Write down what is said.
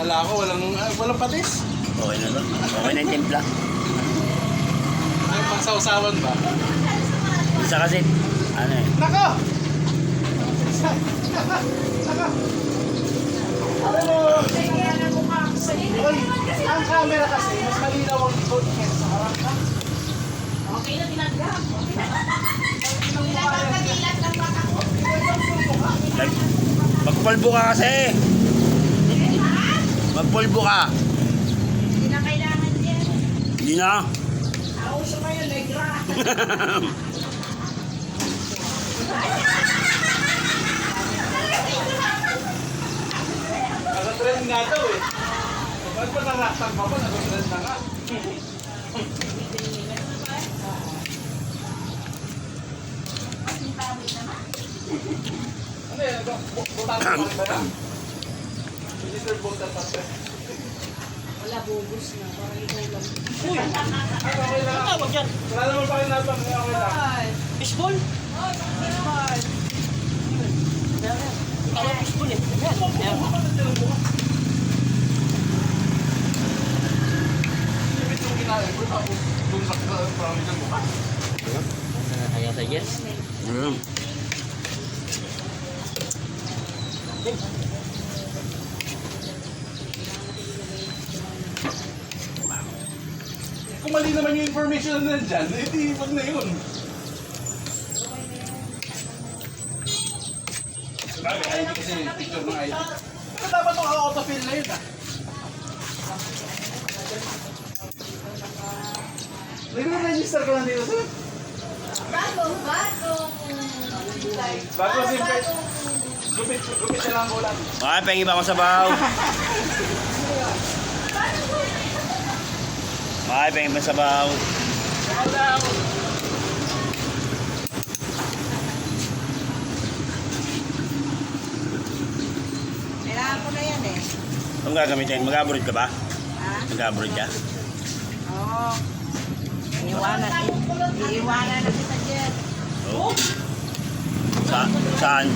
Kala ko walang patis. Okay na ba? Okay na yung timpla. May pangsawsawan ba? Isa kasi, ano eh. Nako! Nako! Alam mo, oy, ang camera kasi, mas malinaw ang likod kaysa sa harap na. Okay na tinanggap. Magpulbo ka kasi. Magpulbo ka. Hindi na kailangan yan. Hindi na. Ako sa ngayon, negra. Nag-trend nga daw eh. Ba't pa narastan pa ba? Nag-trend na nga. Ano yan? Butan pa rin ba yan? Minister butan pa rin. Wala, bubos na. Parang ikaw lang. Uy! Ay, okay lang. Tawag yan. Wala naman pa rin natin. Okay lang. Fishball? Ikaw ang fishball eh. Yan. Ibig yung kinain ko. Tapos doon sa parang dyan bukas. Kaya sa yes. Ayun. Kung mali naman yung information na nandyan, edi wag na yun. Sabi, ID kasi yung picture ng ID. Pero dapat itong autofill na yun ah. Nag-register ka lang dito sir? Bagong. Bago simple. Gupit na lang ang ulan. Okay, pengi ba ako sa baw? Okay, pengi ba sa baw? Kailangan ko na yan eh. Anong gagamitin? Mag-abroad ka ba? Ha? Mag-abroad ka? Oo. Iiwanan na kita dyan. Oo. Saan?